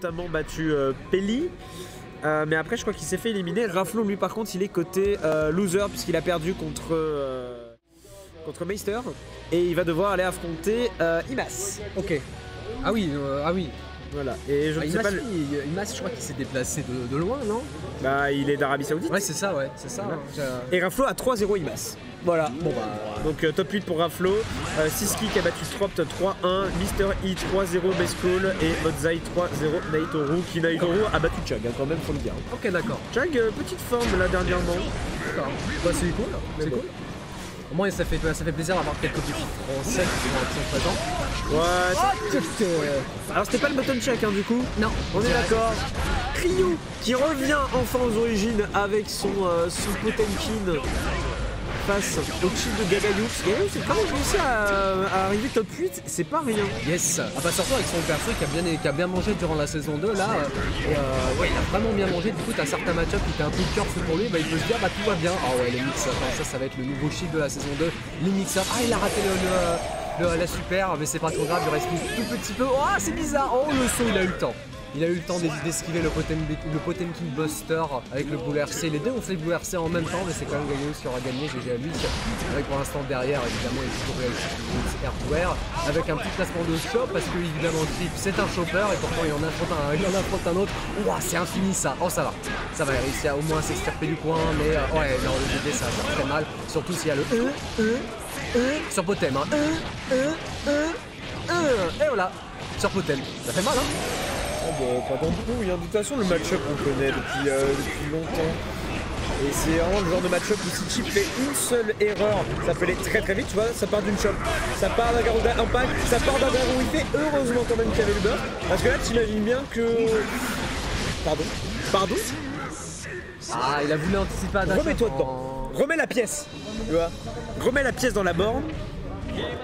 notamment battu Peli. Mais après je crois qu'il s'est fait éliminer. Raflon lui par contre il est côté loser puisqu'il a perdu contre Meister. Et il va devoir aller affronter Imas. Ok. Ah oui, ah oui. Voilà. Et je ne sais Imas, pas. Imas, je crois qu'il s'est déplacé de loin, non? Bah il est d'Arabie Saoudite. Ouais, c'est ça, ouais, c'est ça. Voilà. Et Raflo a 3-0 Imas. Voilà. Bon bah. Donc top 8 pour Raflo. Siski qui a battu Tropt 3-1. Mister E 3-0 Mescall. Et Modzai 3-0 Naitoru. Qui Naitoru a battu Chug quand même, faut le dire. Ok, d'accord. Chug, petite forme là dernièrement. D'accord. Bah c'est cool. C'est cool. Au moins ça fait plaisir d'avoir quelques petits français qui sont présents. Ouais. Alors c'était pas le button check du coup. Non. On est d'accord. Ryu qui revient enfin aux origines avec son Potemkin face au cheat de Gagayux. Gagayux c'est quand même réussi à arriver top 8, c'est pas rien. Yes. Ah bah surtout avec son perso qui a bien mangé durant la saison 2 là. Ouais, il a vraiment bien mangé. Du coup t'as certains match-up qui étaient un peu curf pour lui, bah il peut se dire bah tout va bien. Ah ouais, les mix-up, ça va être le nouveau cheat de la saison 2. Les mix-up. Ah il a raté la super, mais c'est pas trop grave, il reste un tout petit peu. Oh c'est bizarre. Oh le saut, il a eu le temps. Il a eu le temps d'esquiver le Potemkin Buster avec le boule RC. Les deux ont fait le boule RC en même temps, mais c'est quand même Gagayous qui aura gagné, GG à lui. Avec pour l'instant derrière, évidemment, il est toujours Hardware. Avec un petit placement de shop, parce que évidemment, Trip c'est un chopper, et pourtant il en affronte un autre. Ouah, c'est infini ça. Oh, ça va. Ça va réussir à au moins s'extirper du coin, mais ouais, non, le DD ça va faire très mal. Surtout s'il y a le sur Potem. Hein. Et voilà, sur Potem. Ça fait mal, hein. Pas dans beaucoup, de toute façon le match-up on connaît depuis longtemps. Et c'est vraiment le genre de match-up où si Chip fait une seule erreur, ça peut aller très très vite, tu vois, ça part d'une chop, ça part d'un Garuda Impact, ça part d'un Garuda fait heureusement quand même qu'il y avait le buff. Parce que là t'imagines bien que... Pardon. Ah il a voulu anticiper un remets-toi dedans, remets la pièce, tu vois, remets la pièce dans la borne.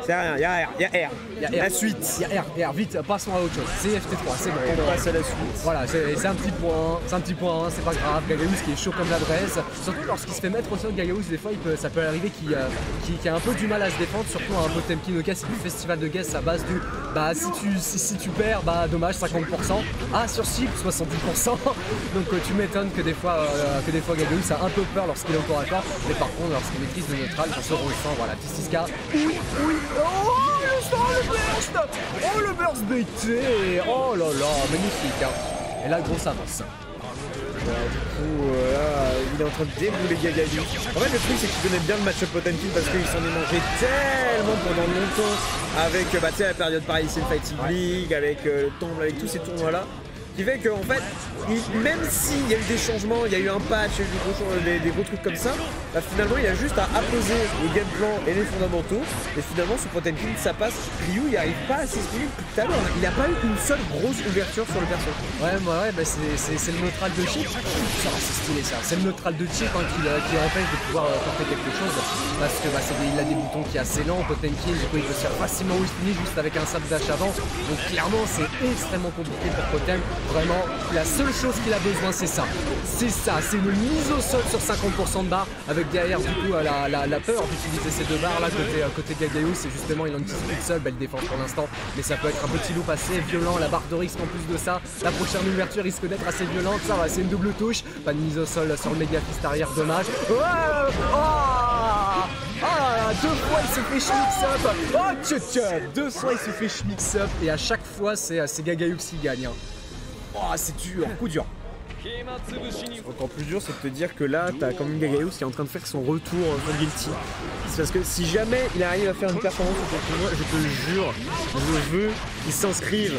C'est rien, y'a R. La suite. Y'a R, vite, passons à autre chose. C'est FT3, c'est bon. On passe à la suite. Voilà, c'est un petit point, c'est pas grave. Gagayous qui est chaud comme l'adresse. Surtout lorsqu'il se fait mettre au sol, Gagayous, des fois, ça peut arriver qu'il a un peu du mal à se défendre, surtout à un Potemkin. Ok, c'est du festival de guest, ça base du. Bah, si tu perds, bah, dommage, 50%. Ah, sur cible, 70%. Donc, tu m'étonnes que des fois, Gagayous a un peu peur lorsqu'il est au corps à corps. Mais par contre, lorsqu'il maîtrise le neutral, ça se ressent. Voilà, petit 6K. Oui, oh le burst! Oh le burst BT! Oh là là, magnifique! Hein. Et là, grosse avance. Du coup, là, il est en train de débouler Gagayous. En fait, le truc, c'est qu'il connaît bien le match-up Potemkin parce qu'il s'en est mangé tellement pendant longtemps avec la période Paris Fighting League, avec le Tomb, avec tous ces tournois-là. Qui fait qu'en fait, même s'il y a eu des changements, il y a eu un patch, il y a eu des gros trucs comme ça, bah finalement il a juste à apposer le game plan et les fondamentaux, et finalement sur Potemkin ça passe. Ryu il arrive pas à s'exprimer depuis tout à l'heure, il n'a pas eu une seule grosse ouverture sur le perso. Ouais, bah c'est le neutral de chip, c'est stylé ça, c'est le neutral de chip hein, qui empêche de pouvoir tenter quelque chose, parce que il a des boutons qui sont assez lents, Potemkin, du coup il peut se faire facilement win juste avec un sap dash avant, donc clairement c'est extrêmement compliqué pour Potem. Vraiment, la seule chose qu'il a besoin, c'est ça. C'est une mise au sol sur 50% de barre, avec derrière, du coup, la peur d'utiliser ces deux barres là, côté Gagayous, c'est justement, il en utilise une seule, belle défense pour l'instant, mais ça peut être un petit loop assez violent, la barre de risque en plus de ça, la prochaine ouverture risque d'être assez violente, ça va, c'est une double touche, pas de mise au sol sur le méga fist arrière, dommage. Deux fois il se fait schmix-up. Oh, deux fois il se fait schmix-up, et à chaque fois, c'est Gagayous qui gagne. Hein. Oh, c'est dur, coup dur. Encore plus dur, c'est de te dire que là, t'as quand même Gagayous qui est en train de faire son retour sur Guilty. C'est parce que si jamais il arrive à faire une performance sur ce tournoi, je te jure, je veux qu'il s'inscrive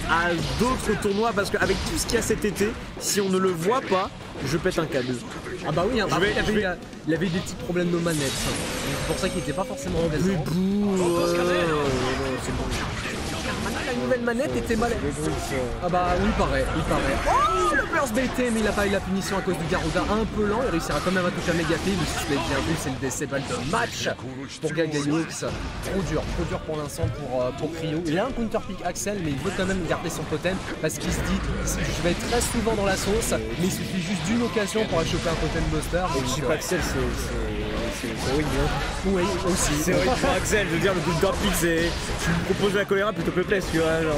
à d'autres tournois parce qu'avec tout ce qu'il y a cet été, si on ne le voit pas, je pète un câble. Ah bah oui, hein, il avait des petits problèmes de manette. C'est pour ça qu'il était pas forcément présent. C'est bon. La nouvelle manette était mal. Ah bah oui, il paraît. Oh le burst BT, mais il a pas eu la punition à cause du Garuda un peu lent. Il réussira quand même à toucher un méga flip. Si je l'ai bien vu, c'est le décébal de match pour Gagayous. Trop dur pour l'instant pour Ryu. Il a un counter pick Axel, mais il veut quand même garder son totem parce qu'il se dit je vais être très souvent dans la sauce, mais il suffit juste d'une occasion pour aller choper un totem buster. Et chip Axel, c'est horrible. Oui, aussi. C'est horrible pour Axel, je veux dire, le counter pick, c'est. Tu me proposes la choléra plutôt que le place, tu vois, genre.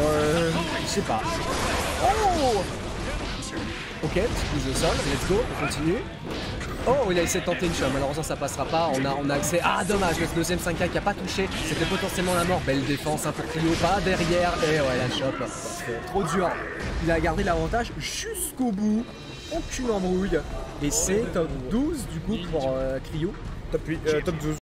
Je sais pas. Oh! Ok, prise de sol, let's go, on continue. Oh, il a essayé de tenter une shot, malheureusement ça passera pas, on a accès... Ah dommage, le deuxième 5K qui a pas touché, c'était potentiellement la mort. Belle défense, pour Clio, pas derrière, et ouais la chope. Trop dur, il a gardé l'avantage jusqu'au bout, aucune embrouille. Et c'est top 12 du coup pour Clio. Top 12.